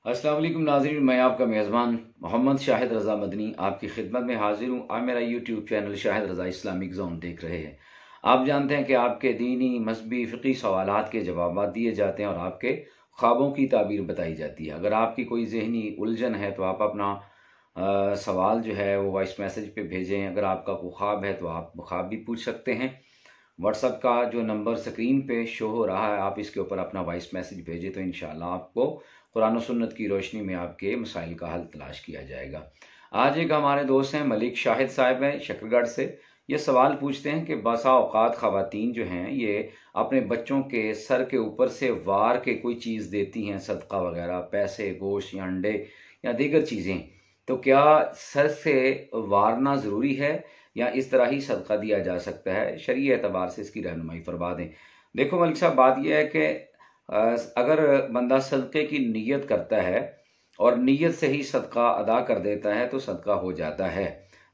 अस्सलाम वालेकुम नाज़रीन, मैं आपका मेज़बान मोहम्मद शाहिद रज़ा मदनी आपकी खिदमत में हाजिर हूँ। आप मेरा यूट्यूब चैनल शाहिद रज़ा इस्लामिक ज़ोन देख रहे हैं। आप जानते हैं कि आपके दीनी मज़हबी फ़िक़ही सवालात के जवाबात दिए जाते हैं और आपके ख्वाबों की ताबीर बताई जाती है। अगर आपकी कोई ज़हनी उलझन है तो आप अपना सवाल जो है वो वॉइस मैसेज पे भेजें। अगर आपका कोई ख्वाब है तो आप ख्वाब भी पूछ सकते हैं। व्हाट्सएप का जो नंबर स्क्रीन पे शो हो रहा है, आप इसके ऊपर अपना वॉइस मैसेज भेजें तो इंशाअल्लाह आपको कुरान और सुन्नत की रोशनी में आपके मसाइल का हल तलाश किया जाएगा। आज एक हमारे दोस्त हैं मलिक शाहिद साहब हैं शकरगढ़ से। ये सवाल पूछते हैं कि बसा औकात ख़वातीन जो हैं ये अपने बच्चों के सर के ऊपर से वार के कोई चीज़ देती हैं, सदका वगैरह, पैसे, गोश्त या अंडे या दीगर चीज़ें, तो क्या सर से वारना ज़रूरी है या इस तरह ही सदका दिया जा सकता है? शरई एतबार से इसकी रहनुमाई फरमा दें। देखो मलिक साहब, बात यह है कि अगर बंदा सदक़े की नीयत करता है और नीयत से ही सदका अदा कर देता है तो सदका हो जाता है।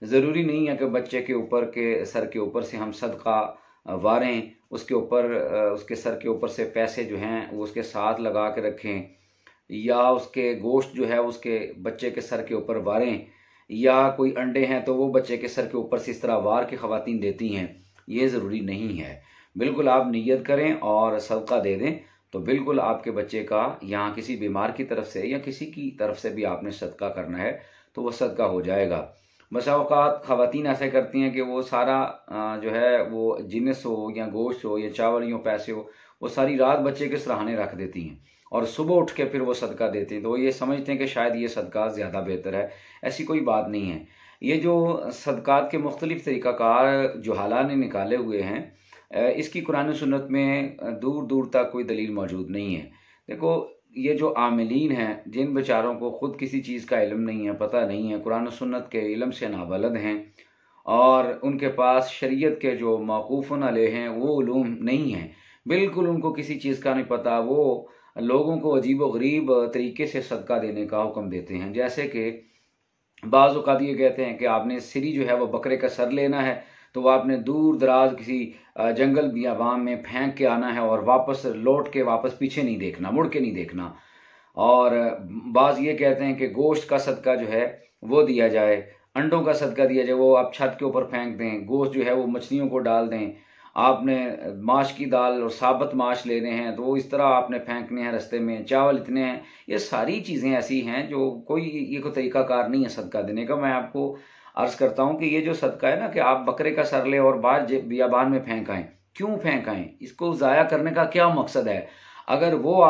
ज़रूरी नहीं है कि बच्चे के ऊपर के सर के ऊपर से हम सदका वारें, उसके ऊपर उसके सर के ऊपर से पैसे जो हैं वो उसके साथ लगा के रखें, या उसके गोश्त जो है उसके बच्चे के सर के ऊपर वारें, या कोई अंडे हैं तो वो बच्चे के सर के ऊपर से इस तरह वार के ख़वातीन देती हैं। ये ज़रूरी नहीं है। बिल्कुल आप नीयत करें और सदका दे दें तो बिल्कुल आपके बच्चे का, यहाँ किसी बीमार की तरफ से या किसी की तरफ से भी आपने सदका करना है तो वह सदका हो जाएगा। बसा औकात ख़वातीन ऐसे करती हैं कि वो सारा जो है वो जिन्स हो या गोश्त हो या चावल हो पैसे हो, वो सारी रात बच्चे के सराहने रख देती हैं और सुबह उठ के फिर वो सदका देते हैं। तो वो ये समझते हैं कि शायद ये सदका ज़्यादा बेहतर है। ऐसी कोई बात नहीं है। ये जो सदक़ात के मुख्तलिफ़ तरीक़ाकार जुहाला ने निकाले हुए हैं, इसकी कुरान सुन्नत में दूर दूर तक कोई दलील मौजूद नहीं है। देखो, ये जो आमिलीन हैं, जिन बेचारों को ख़ुद किसी चीज़ का इल्म नहीं है, पता नहीं है, कुरान सुन्नत के इल्म से नाबलद हैं और उनके पास शरीयत के जो मौक़ूफ़ुन अलैह हैं वो उलूम नहीं हैं, बिल्कुल उनको किसी चीज़ का नहीं पता, वो लोगों को अजीब व गरीब तरीके से सदका देने का हुक्म देते हैं। जैसे कि बाज़ औक़ात ये कहते हैं कि आपने सिरी जो है वो बकरे का सर लेना है तो वह आपने दूर दराज किसी जंगल बियाबान में फेंक के आना है और वापस लौट के वापस पीछे नहीं देखना, मुड़ के नहीं देखना। और बाज़ ये कहते हैं कि गोश्त का सदका जो है वो दिया जाए, अंडों का सदका दिया जाए, वो आप छत के ऊपर फेंक दें, गोश्त जो है वो मछलियों को डाल दें। आपने माश की दाल और साबुत माश लेने हैं तो वो इस तरह आपने फेंकने हैं रास्ते में, चावल इतने हैं। ये सारी चीज़ें ऐसी हैं जो कोई ये कोई तरीक़ाकार नहीं है सदका देने का। मैं आपको अर्ज़ करता हूँ कि ये जो सदका है ना, कि आप बकरे का सर लें और बाहर बियाबान में फेंक आएँ, क्यों फेंक आएँ? इसको ज़ाया करने का क्या मकसद है? अगर वो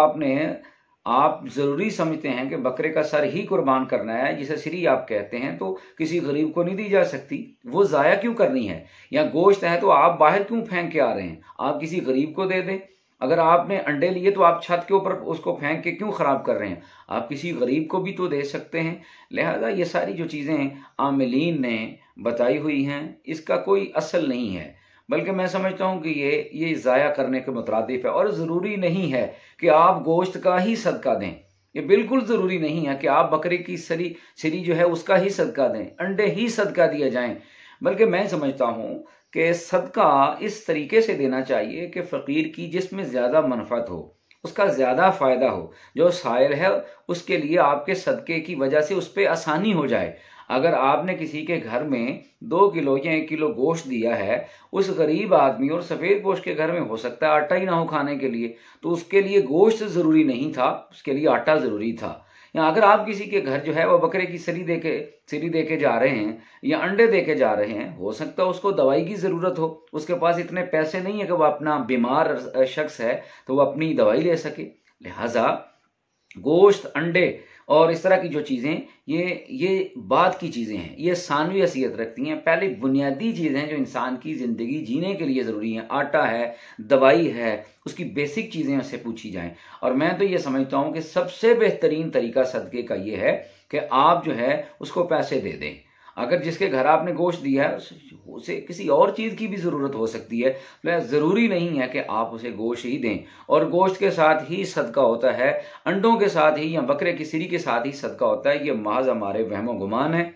आप ज़रूरी समझते हैं कि बकरे का सर ही कुर्बान करना है, जिसे सिरी आप कहते हैं, तो किसी गरीब को नहीं दी जा सकती, वो ज़ाया क्यों करनी है? या गोश्त है तो आप बाहर क्यों फेंक के आ रहे हैं? आप किसी गरीब को दे दें। अगर आपने अंडे लिए तो आप छत के ऊपर उसको फेंक के क्यों ख़राब कर रहे हैं? आप किसी गरीब को भी तो दे सकते हैं। लिहाजा ये सारी जो चीज़ें आमिलीन ने बताई हुई हैं, इसका कोई असल नहीं है, बल्कि मैं समझता हूँ कि ये ज़ाया करने के मुतरादिफ है। और ज़रूरी नहीं है कि आप गोश्त का ही सदका दें। ये बिल्कुल ज़रूरी नहीं है कि आप बकरे की सिरी जो है उसका ही सदका दें, अंडे ही सदका दिए जाएं। बल्कि मैं समझता हूँ कि सदका इस तरीके से देना चाहिए कि फ़कीर की जिसमें ज़्यादा मनफ़अत हो, उसका ज़्यादा फ़ायदा हो, जो साइल है उसके लिए आपके सदक़े की वजह से उस पे आसानी हो जाए। अगर आपने किसी के घर में 2 किलो या 1 किलो गोश्त दिया है, उस गरीब आदमी और सफ़ेद पोश के घर में हो सकता है आटा ही ना हो खाने के लिए, तो उसके लिए गोश्त ज़रूरी नहीं था, उसके लिए आटा ज़रूरी था। या अगर आप किसी के घर जो है वह बकरे की सिरी दे के जा रहे हैं या अंडे दे के जा रहे हैं, हो सकता है उसको दवाई की ज़रूरत हो, उसके पास इतने पैसे नहीं है कि वह अपना बीमार शख्स है तो वह अपनी दवाई ले सके। लिहाजा गोश्त, अंडे और इस तरह की जो चीज़ें, ये बाद की चीज़ें हैं, ये सानवी हैसियत रखती हैं। पहले बुनियादी चीज़ें जो इंसान की ज़िंदगी जीने के लिए ज़रूरी हैं, आटा है, दवाई है, उसकी बेसिक चीज़ें उससे पूछी जाएं। और मैं तो ये समझता हूँ कि सबसे बेहतरीन तरीका सदक़े का ये है कि आप जो है उसको पैसे दे दें। अगर जिसके घर आपने गोश्त दिया है उसे किसी और चीज़ की भी ज़रूरत हो सकती है, ज़रूरी नहीं है कि आप उसे गोश्त ही दें। और गोश्त के साथ ही सदका होता है, अंडों के साथ ही या बकरे की सिरी के साथ ही सदका होता है। ये महज हमारे वहमो गुमान है,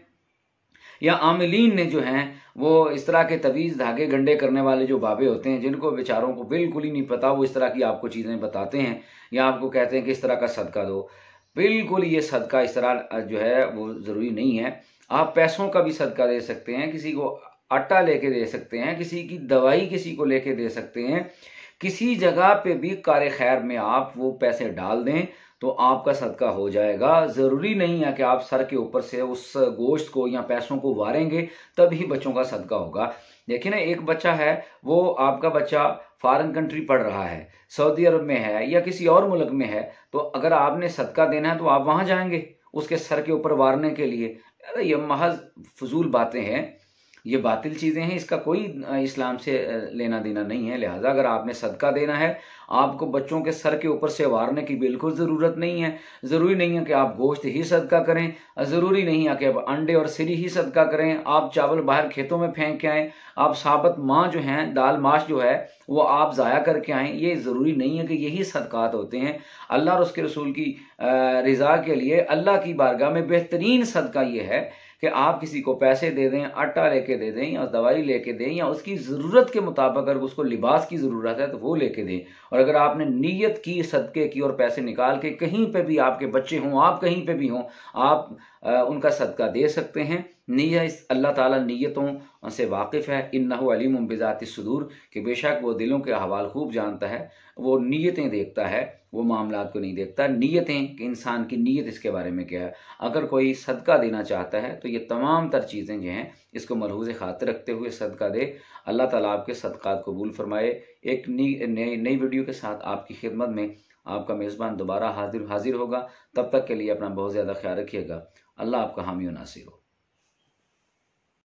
या आमिलीन ने जो हैं वो इस तरह के तवीज़ धागे गंडे करने वाले जो बाबे होते हैं, जिनको बेचारों को बिल्कुल ही नहीं पता, वो इस तरह की आपको चीज़ें बताते हैं या आपको कहते हैं कि इस तरह का सदका दो। बिल्कुल ये सदका इस तरह जो है वो ज़रूरी नहीं है। आप पैसों का भी सदका दे सकते हैं, किसी को आटा लेके दे सकते हैं, किसी की दवाई किसी को लेके दे सकते हैं। किसी जगह पे भी कार खैर में आप वो पैसे डाल दें तो आपका सदका हो जाएगा। ज़रूरी नहीं है कि आप सर के ऊपर से उस गोश्त को या पैसों को वारेंगे तभी बच्चों का सदका होगा। देखिए ना, एक बच्चा है, वो आपका बच्चा फॉरेन कंट्री पढ़ रहा है, सऊदी अरब में है या किसी और मुल्क में है, तो अगर आपने सदका देना है तो आप वहां जाएंगे उसके सर के ऊपर वारने के लिए। अरे ये महज फजूल बातें हैं, ये बातिल चीज़ें हैं, इसका कोई इस्लाम से लेना देना नहीं है। लिहाजा अगर आपने सदका देना है, आपको बच्चों के सर के ऊपर से वारने की बिल्कुल ज़रूरत नहीं है। ज़रूरी नहीं है कि आप गोश्त ही सदका करें, ज़रूरी नहीं है कि आप अंडे और सिरी ही सदका करें, आप चावल बाहर खेतों में फेंक के आएँ, आप साबत माँ जो हैं, दाल माश जो है वो आप ज़ाया करके आएँ। ये ज़रूरी नहीं है कि यही सदकात होते हैं। अल्लाह और उसके रसूल की रज़ा के लिए अल्लाह की बारगाह में बेहतरीन सदका ये है कि आप किसी को पैसे दे दें, आटा लेके दे दें या दवाई लेके दें, या उसकी ज़रूरत के मुताबिक अगर उसको लिबास की ज़रूरत है तो वो लेके दें। और अगर आपने नीयत की सदक़े की और पैसे निकाल के, कहीं पे भी आपके बच्चे हों, आप कहीं पे भी हों, आप उनका सदका दे सकते हैं। नीयत, अल्लाह ताला नीयतों से वाकिफ़ है। इन्नहु अलीमुम बिज़ातिस सुदूर, कि बेशक वो दिलों के अहवाल खूब जानता है, वो नीयतें देखता है, वो मामलात को नहीं देखता। नीयतें कि इंसान की नीयत इसके बारे में क्या है। अगर कोई सदका देना चाहता है तो ये तमाम तर चीज़ें जो हैं इसको मलहूज़ खातिर रखते हुए सदका दे। अल्लाह ताला आपके सदक़ात कबूल फरमाए। एक नई वीडियो के साथ आपकी खिदमत में आपका मेज़बान दोबारा हाजिर होगा। तब तक के लिए अपना बहुत ज़्यादा ख्याल रखिएगा। अल्लाह आपका हामी व नासिर हो।